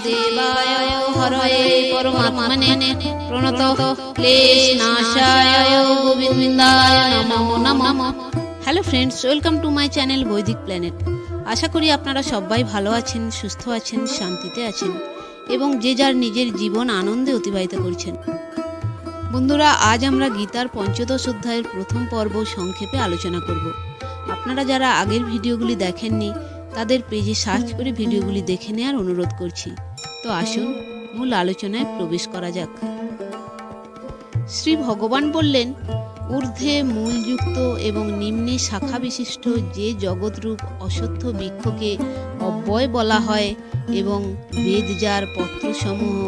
বাসুদেবায় হরয়ে পরমাত্মনে প্রণত ক্লেশনাশায় গোবিন্দায় নমো নমঃ। Hello friends, welcome to my channel বৈদিক প্ল্যানেট। আশা করি আপনারা সবাই ভালো আছেন, সুস্থ আছেন, শান্তিতে আছেন এবং যে যার নিজের জীবন আনন্দে অতিবাহিত করছেন। বন্ধুরা, আজ আমরা গীতার পঞ্চদশ অধ্যায়ের প্রথম পর্ব সংক্ষেপে আলোচনা করব। আপনারা যারা আগের ভিডিওগুলি দেখেননি তাদের পেজে সার্চ করে ভিডিওগুলি দেখে নেওয়ার অনুরোধ করছি। তো আসুন মূল আলোচনায় প্রবেশ করা যাক। শ্রী ভগবান বললেন, ঊর্ধ্বে মূলযুক্ত এবং নিম্নে শাখা বিশিষ্ট যে জগৎরূপ অশ্বত্থ বৃক্ষকে অব্যয় বলা হয় এবং বেদ যার পত্রসমূহ,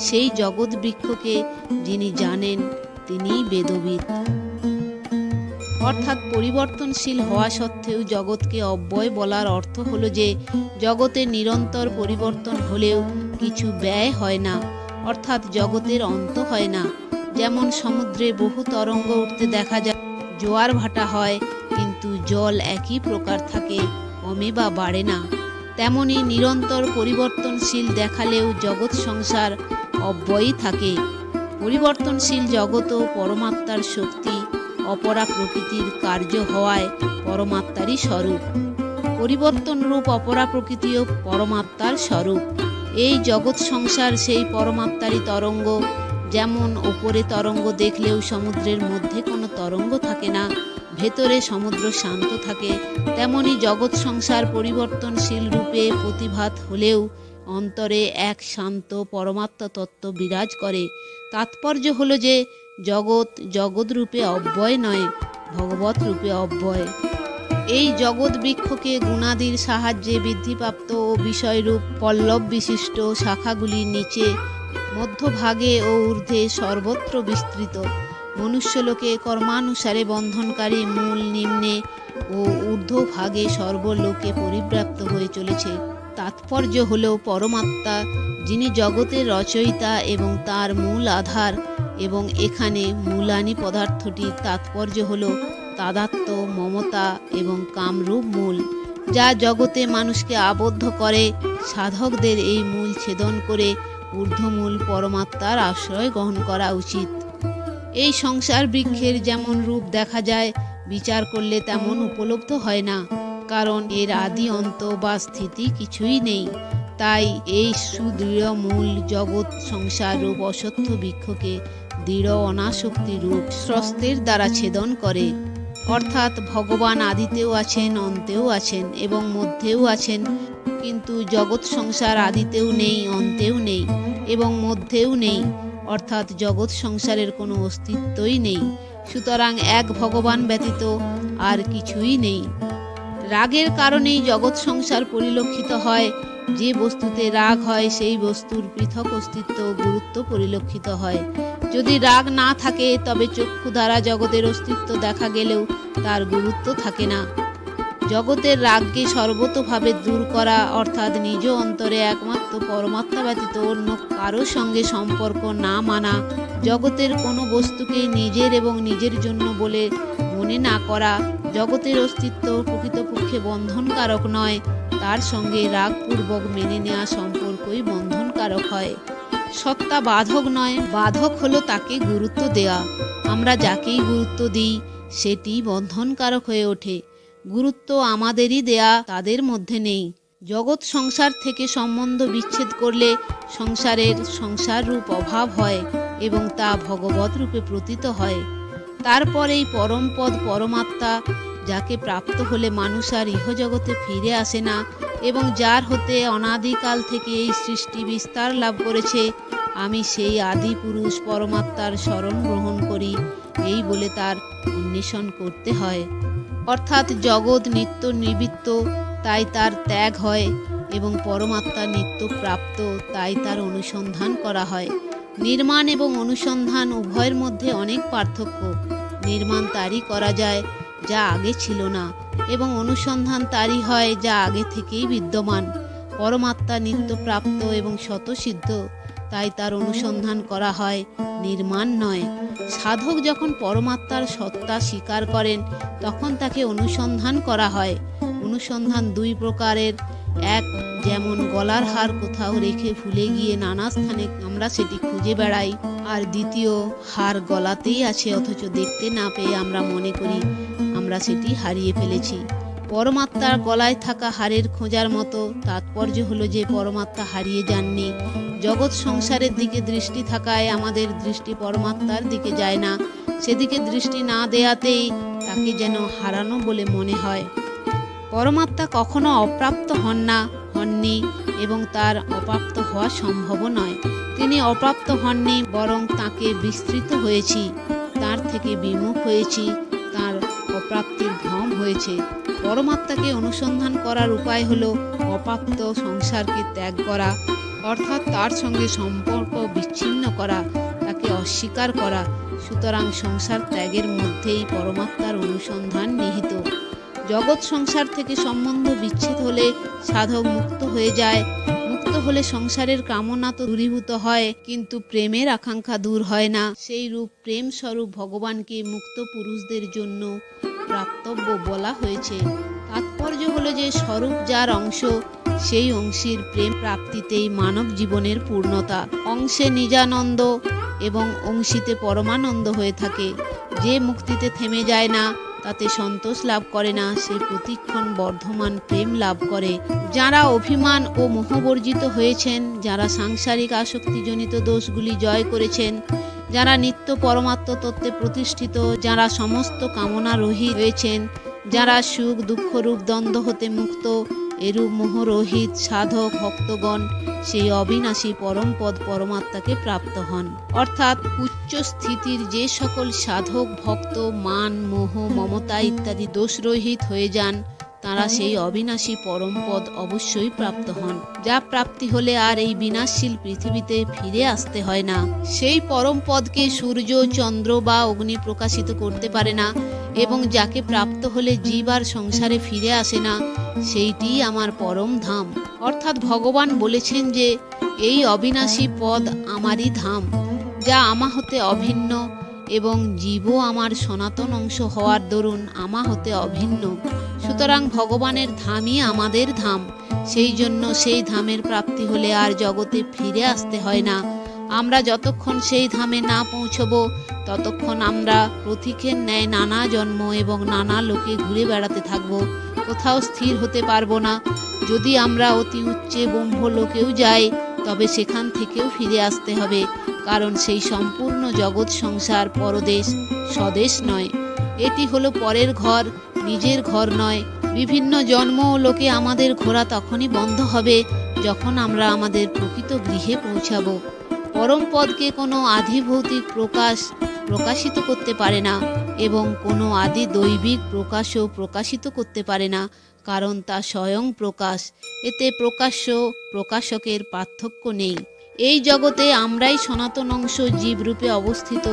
সেই জগৎ বৃক্ষকে যিনি জানেন তিনিই বেদবিদ। অর্থাৎ পরিবর্তনশীল হওয়া সত্ত্বেও জগৎকে অব্যয় বলার অর্থ হলো যে জগতে নিরন্তর পরিবর্তন হলেও কিছু ব্যয় হয় না, অর্থাৎ জগতের অন্ত হয় না। যেমন সমুদ্রে বহু তরঙ্গ উঠতে দেখা যায়, জোয়ার ভাটা হয়, কিন্তু জল একই প্রকার থাকে, কমে বা বাড়ে না। তেমনি নিরন্তর পরিবর্তনশীল দেখালেও জগৎ সংসার অব্যয়ই থাকে। পরিবর্তনশীল জগৎও পরমাত্মার শক্তি, অপরা প্রকৃতির কার্য হওয়ায় পরমাত্মারই স্বরূপ। পরিবর্তনরূপ অপরা প্রকৃতিও পরমাত্মার স্বরূপ। এই জগৎ সংসার সেই পরমাত্মারই তরঙ্গ। যেমন ওপরে তরঙ্গ দেখলেও সমুদ্রের মধ্যে কোনো তরঙ্গ থাকে না, ভেতরে সমুদ্র শান্ত থাকে, তেমনি জগৎ সংসার পরিবর্তনশীল রূপে প্রতিভাত হলেও অন্তরে এক শান্ত পরমাত্মা তত্ত্ব বিরাজ করে। তাৎপর্য হলো যে জগৎ রূপে অব্যয় নয়, ভগবত রূপে অব্যয়। এই জগৎ বৃক্ষকে গুণাদির সাহায্যে বৃদ্ধিপ্রাপ্ত ও বিষয়রূপ পল্লব বিশিষ্ট শাখাগুলি নিচে, মধ্যভাগে ও ঊর্ধ্বে সর্বত্র বিস্তৃত। মনুষ্যলোকে কর্মানুসারে বন্ধনকারী মূল নিম্নে ও ঊর্ধ্বভাগে সর্বলোকে পরিব্যাপ্ত হয়ে চলেছে। তাৎপর্য হল পরমাত্মা যিনি জগতের রচয়িতা এবং তার মূল আধার। এবং এখানে মূলানি পদার্থটির তাৎপর্য হল তাদাত্ম্য, মমতা এবং কামরূপ মূল, যা জগতে মানুষকে আবদ্ধ করে। সাধকদের এই মূল ছেদন করে ঊর্ধ্বমূল পরমাত্মার আশ্রয় গ্রহণ করা উচিত। এই সংসার বৃক্ষের যেমন রূপ দেখা যায়, বিচার করলে তেমন উপলব্ধ হয় না, কারণ এর আদি অন্ত বা স্থিতি কিছুই নেই। তাই এই সুদৃঢ় মূল জগৎ সংসার রূপ অশ্বত্থ বৃক্ষকে দৃঢ় অনাসক্তি রূপ স্রস্তের দ্বারা ছেদন করে। অর্থাৎ ভগবান আদিতেও আছেন, অন্তেও আছেন এবং মধ্যেও আছেন, কিন্তু জগৎ সংসার আদিতেও নেই, অন্তেও নেই এবং মধ্যেও নেই, অর্থাৎ জগৎ সংসারের কোনো অস্তিত্বই নেই। সুতরাং এক ভগবান ব্যতীত আর কিছুই নেই। রাগের কারণেই জগৎ সংসার পরিলক্ষিত হয়। যে বস্তুতে রাগ হয় সেই বস্তুর পৃথক অস্তিত্ব গুরুত্ব পরিলক্ষিত হয়। যদি রাগ না থাকে তবে চক্ষু দ্বারা জগতের অস্তিত্ব দেখা গেলেও তার গুরুত্ব থাকে না। জগতের রাগকে সর্বতোভাবে দূর করা, অর্থাৎ নিজ অন্তরে একমাত্র পরমাত্মা ব্যতীত অন্য কারো সঙ্গে সম্পর্ক না মানা, জগতের কোনো বস্তুকে নিজের এবং নিজের জন্য বলে মনে না করা, জগতের অস্তিত্ব প্রকৃতপক্ষে বন্ধনকারক নয়, তার সঙ্গে রাগপূর্বক মেনে নেওয়া সম্পর্কই বন্ধনকারক হয়। সত্তা বাধক নয়, বাধক হলো তাকে গুরুত্ব দেওয়া। আমরা যাকেই গুরুত্ব দিই সেটি বন্ধনকারক হয়ে ওঠে। গুরুত্ব আমাদেরই দেয়া, তাদের মধ্যে নেই। জগৎ সংসার থেকে সম্বন্ধ বিচ্ছেদ করলে সংসার রূপ অভাব হয় এবং তা ভগবত রূপে প্রতীত হয়। তারপর এই পরমপদ পরমাত্মা, যাকে প্রাপ্ত হলে মানুষ আর ইহজগতে ফিরে আসে না এবং যার হতে অনাদিকাল থেকে এই সৃষ্টি বিস্তার লাভ করেছে, আমি সেই আদি পুরুষ পরমাত্মার শরণ গ্রহণ করি, এই বলে তার অন্বেষণ করতে হয়। অর্থাৎ জগৎ নিত্য নিবৃত্ত, তাই তার ত্যাগ হয়, এবং পরমাত্মা নিত্য প্রাপ্ত, তাই তার অনুসন্ধান করা হয়। নির্মাণ এবং অনুসন্ধান উভয়ের মধ্যে অনেক পার্থক্য। নির্মাণ তারই করা যায় যা আগে ছিল না, এবং অনুসন্ধান তারই হয় যা আগে থেকেই বিদ্যমান। পরমাত্মা নিত্য প্রাপ্ত এবং স্বতঃসিদ্ধ, তাই তার অনুসন্ধান করা হয়, নির্মাণ নয়। সাধক যখন পরমাত্মার সত্তা স্বীকার করেন তখন তাকে অনুসন্ধান করা হয়। অনুসন্ধান দুই প্রকারের, এক, যেমন গলার হার কোথাও রেখে ভুলে গিয়ে নানা স্থানে আমরা সেটি খুঁজে বেড়াই, আর দ্বিতীয়, হার গলাতেই আছে অথচ দেখতে না পেয়ে আমরা মনে করি আমরা সেটি হারিয়ে ফেলেছি। পরমাত্মার গলায় থাকা হারের খোঁজার মতো তাৎপর্য হলো যে পরমাত্মা হারিয়ে যাননি। জগৎ সংসারের দিকে দৃষ্টি থাকায় আমাদের দৃষ্টি পরমাত্মার দিকে যায় না, সেদিকে দৃষ্টি না দেয়াতেই তাকে যেন হারানো বলে মনে হয়। পরমাত্মা কখনো অপ্রাপ্ত হননি এবং তার অপ্রাপ্ত হওয়া সম্ভবও নয়। তিনি অপ্রাপ্ত হননি, বরং তাকে বিস্তৃত হয়েছি, তার থেকে বিমুখ হয়েছি, তার অপ্রাপ্তির ভ্রম হয়েছে। পরমাত্মাকে অনুসন্ধান করার উপায় হলো অপ্রাপ্ত সংসারকে ত্যাগ করা, অর্থাৎ তার সঙ্গে সম্পর্ক বিচ্ছিন্ন করা, তাকে অস্বীকার করা। সুতরাং সংসার ত্যাগের মধ্যেই পরমাত্মার অনুসন্ধান নিহিত। জগৎ সংসার থেকে সম্বন্ধ বিচ্ছেদ হলে সাধক মুক্ত হয়ে যায়। মুক্ত হলে সংসারের কামনা তো দূরীভূত হয়, কিন্তু প্রেমের আকাঙ্ক্ষা দূর হয় না। সেই রূপ প্রেম স্বরূপ ভগবানকে মুক্ত পুরুষদের জন্য প্রাপ্তব্য বলা হয়েছে। তাৎপর্য হলো যে স্বরূপ যার অংশ, সেই অংশীর প্রেম প্রাপ্তিতেই মানব জীবনের পূর্ণতা। অংশে নিজানন্দ এবং অংশীতে পরমানন্দ হয়ে থাকে। যে মুক্তিতে থেমে যায় না, তাতে সন্তোষ লাভ করে না, সে প্রতিক্ষণ বর্ধমান প্রেম লাভ করে। যারা অভিমান ও মোহবর্জিত হয়েছেন, যারা সাংসারিক আসক্তিজনিত দোষগুলি জয় করেছেন, যারা নিত্য পরমাত্ম তত্ত্বে প্রতিষ্ঠিত, যারা সমস্ত কামনা রহিত হয়েছেন, যারা সুখ দুঃখ রূপ দ্বন্দ্ব হতে মুক্ত, এরূপ মোহরহিত সাধক ভক্তগণ সেই অবিনাশী পরমপদ পরমাত্মাকে প্রাপ্ত হন। অর্থাৎ উচ্চ স্থিতির যে সকল সাধক ভক্ত মান মোহ মমতা ইত্যাদি দোষরহিত হয়ে যান, তারা সেই অবিনাশী পরমপদ অবশ্যই প্রাপ্ত হন, যা প্রাপ্তি হলে আর এই বিনাশশীল পৃথিবীতে ফিরে আসতে হয় না। সেই পরমপদকে সূর্য চন্দ্র বা অগ্নি প্রকাশিত করতে পারে না, এবং যাকে প্রাপ্ত হলে জীব আর সংসারে ফিরে আসে না, সেইটিই আমার পরম ধাম। অর্থাৎ ভগবান বলেছেন যে এই অবিনাশী পদ আমারই ধাম, যা আমা হতে অভিন্ন, এবং জীবও আমার সনাতন অংশ হওয়ার দরুন আমা হতে অভিন্ন। সুতরাং ভগবানের ধামই আমাদের ধাম। সেই জন্য সেই ধামের প্রাপ্তি হলে আর জগতে ফিরে আসতে হয় না। আমরা যতক্ষণ সেই ধামে না পৌঁছব, ততক্ষণ আমরা প্রতীকের ন্যায় নানা জন্ম এবং নানা লোকে ঘুরে বেড়াতে থাকব, কোথাও স্থির হতে পারবো না। যদি আমরা অতি উচ্চে ব্রহ্ম লোকেও যাই, তবে সেখান থেকেও ফিরে আসতে হবে, কারণ সেই সম্পূর্ণ জগৎ সংসার পরদেশ, স্বদেশ নয়। এটি হলো পরের ঘর, নিজের ঘর নয়। বিভিন্ন জন্ম ও লোকে আমাদের ঘোরা তখনই বন্ধ হবে, যখন আমরা আমাদের প্রকৃত গৃহে পৌঁছাবো। পরম পদকে কোনো আদি ভৌতিক প্রকাশিত করতে পারে না, এবং কোনো আদি দৈবিক প্রকাশও প্রকাশিত করতে পারে না, কারণ তা স্বয়ং প্রকাশ। এতে প্রকাশ্য প্রকাশকের পার্থক্য নেই। এই জগতে আমরাই সনাতন অংশ জীবরূপে অবস্থিত,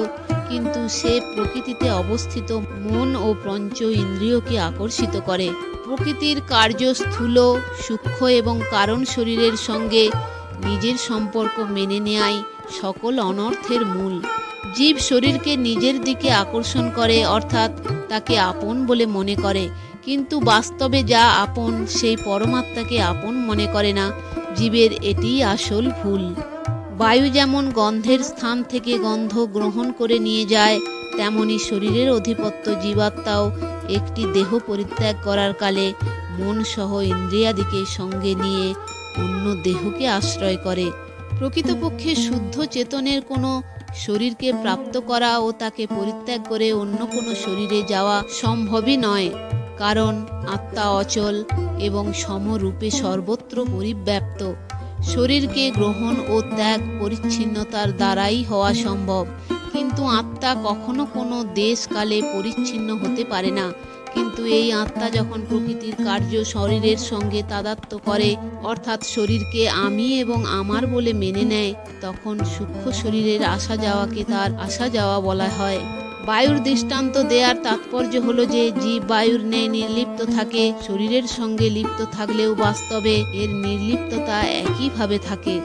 কিন্তু সে প্রকৃতিতে অবস্থিত মন ও পঞ্চ ইন্দ্রিয়কে আকর্ষিত করে। প্রকৃতির কার্য স্থূল সূক্ষ্ম এবং কারণ শরীরের সঙ্গে নিজের সম্পর্ক মেনে নেয়াই সকল অনর্থের মূল। জীব শরীরকে নিজের দিকে আকর্ষণ করে, অর্থাৎ তাকে আপন বলে মনে করে, কিন্তু বাস্তবে যা আপন সেই পরমাত্মাকে আপন মনে করে না। জীবের এটিই আসল ভুল। বায়ু যেমন গন্ধের স্থান থেকে গন্ধ গ্রহণ করে নিয়ে যায়, তেমনি শরীরের অধিপত্য জীবাত্মাও একটি দেহ পরিত্যাগ করার কালে মন সহ ইন্দ্রিয়াদিকে সঙ্গে নিয়ে অন্য দেহকে আশ্রয় করে। প্রকৃতপক্ষে শুদ্ধ চেতনের কোনো শরীরকে প্রাপ্ত করা ও তাকে পরিত্যাগ করে অন্য কোনো শরীরে যাওয়া সম্ভবই নয়, কারণ আত্মা অচল এবং সমরূপে সর্বত্র পরিব্যাপ্ত। শরীরকে গ্রহণ ও ত্যাগ পরিচ্ছিন্নতার দ্বারাই হওয়া সম্ভব, কিন্তু আত্মা কখনো কোনো দেশ কালে পরিচ্ছিন্ন হতে পারে না। কিন্তু এই আত্মা যখন প্রকৃতির কার্য শরীরের সঙ্গে তাদাত্ম্য করে, অর্থাৎ শরীরকে আমি এবং আমার বলে মেনে নেয়, তখন সূক্ষ্ম শরীরের আসা যাওয়াকে তার আসা যাওয়া বলা হয়। বায়ুর দৃষ্টান্ত দেওয়ার তাৎপর্য হলো যে জীব বায়ুর ন্যায় নির্লিপ্ত থাকে, শরীরের সঙ্গে লিপ্ত থাকলেও বাস্তবে এর নির্লিপ্ততা একইভাবে থাকে।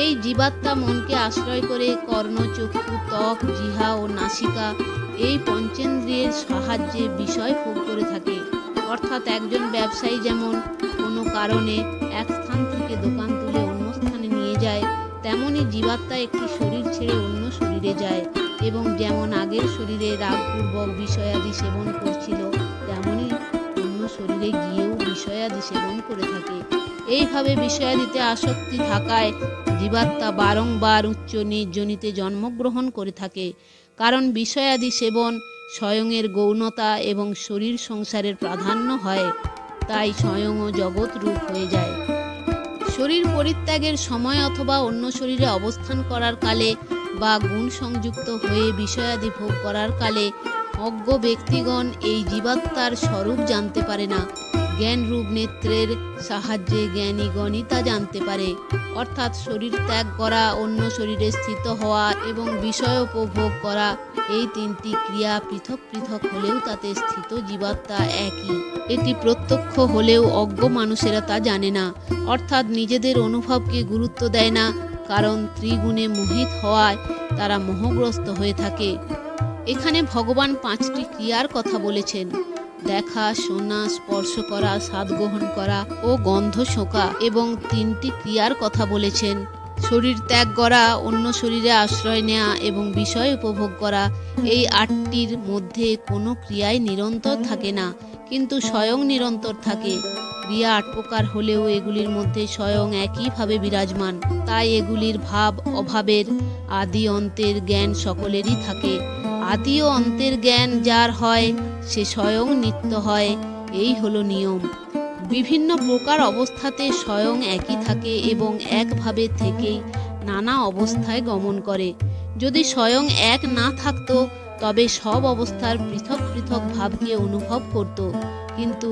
এই জীবাত্মা মনকে আশ্রয় করে কর্ণ, চক্ষু, ত্বক, জিহ্বা ও নাসিকা এই পঞ্চেন্দ্রিয়ের সাহায্যে বিষয় ভোগ করে থাকে, অর্থাৎ একজন ব্যবসায়ী যেমন কোনো কারণে এক স্থান থেকে দোকান তুলে অন্য স্থানে নিয়ে যায়, তেমনি জীবাত্মা একটি শরীর ছেড়ে অন্য শরীরে যায় এবং যেমন আগের শরীরে রাগপূর্বক বিষয়াদি সেবন করছিল, তেমনি অন্য শরীরে গিয়েও বিষয়াদি সেবন করে থাকে। এইভাবে বিষয়াদিতে আসক্তি থাকায় জীবাত্মা বারংবার উচ্চ নিচ যোনিতে জন্মগ্রহণ করে থাকে। কারণ বিষয়াদি সেবন স্বয়ংয়ের গৌণতা এবং শরীর সংসারের প্রাধান্য হয়, তাই স্বয়ংও জগৎ রূপ হয়ে যায়। শরীর পরিত্যাগের সময় অথবা অন্য শরীরে অবস্থান করার কালে বা গুণ সংযুক্ত হয়ে বিষয়াদি ভোগ করার কালে অজ্ঞ ব্যক্তিগণ এই জীবাত্মার স্বরূপ জানতে পারে না। জ্ঞান রূপ নেত্রের সাহায্যে জ্ঞানীগণই তা জানতে পারে। অর্থাৎ শরীর ত্যাগ করা, অন্য শরীরে স্থিত হওয়া এবং বিষয় উপভোগ করা, এই তিনটি ক্রিয়া পৃথক পৃথক হলেও তাতে স্থিত জীবাত্মা একই। এটি প্রত্যক্ষ হলেও অজ্ঞ মানুষেরা তা জানে না, অর্থাৎ নিজেদের অনুভবকে গুরুত্ব দেয় না, কারণ ত্রিগুণে মোহিত হওয়ায় তারা মোহগ্রস্ত হয়ে থাকে। এখানে ভগবান 5টি ক্রিয়ার কথা বলেছেন: দেখা, শোনা, স্পর্শ করা, স্বাদ গ্রহণ করা ও গন্ধ শোকা, এবং 3টি ক্রিয়ার কথা বলেছেন: শরীর ত্যাগ করা, অন্য শরীরে আশ্রয় নেওয়া এবং বিষয় উপভোগ করা। এই 8টির মধ্যে কোনো ক্রিয়াই নিরন্তর থাকে না, কিন্তু স্বয়ং নিরন্তর থাকে। ক্রিয়া 8 প্রকার হলেও এগুলির মধ্যে স্বয়ং একইভাবে বিরাজমান, তাই এগুলির ভাব অভাবের আদি অন্তের জ্ঞান সকলেরই থাকে। আদি ও অন্তের জ্ঞান যার হয় সে স্বয়ং নিত্য হয়, এই হলো নিয়ম। বিভিন্ন প্রকার অবস্থাতে স্বয়ং একই থাকে এবং একভাবে থেকেই নানা অবস্থায় গমন করে। যদি স্বয়ং এক না থাকতো তবে সব অবস্থার পৃথক পৃথক ভাবকে অনুভব করত, কিন্তু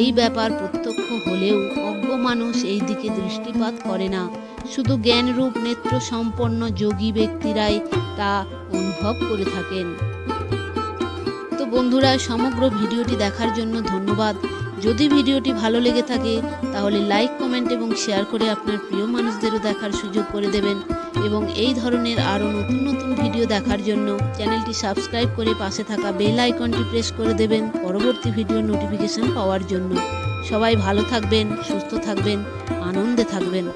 এই ব্যাপার প্রত্যক্ষ হলেও অজ্ঞ মানুষ এই দিকে দৃষ্টিপাত করে না। শুধু জ্ঞানরূপ নেত্র সম্পন্ন যোগী ব্যক্তিরাই তা অনুভব করে থাকেন। তো বন্ধুরা, সমগ্র ভিডিওটি দেখার জন্য ধন্যবাদ। যদি ভিডিওটি ভালো লেগে থাকে তাহলে লাইক, কমেন্ট এবং শেয়ার করে আপনার প্রিয় মানুষদেরও দেখার সুযোগ করে দেবেন, এবং এই ধরনের আরও নতুন নতুন ভিডিও দেখার জন্য চ্যানেলটি সাবস্ক্রাইব করে পাশে থাকা বেল আইকনটি প্রেস করে দেবেন পরবর্তী ভিডিওর নোটিফিকেশন পাওয়ার জন্য। সবাই ভালো থাকবেন, সুস্থ থাকবেন, আনন্দে থাকবেন।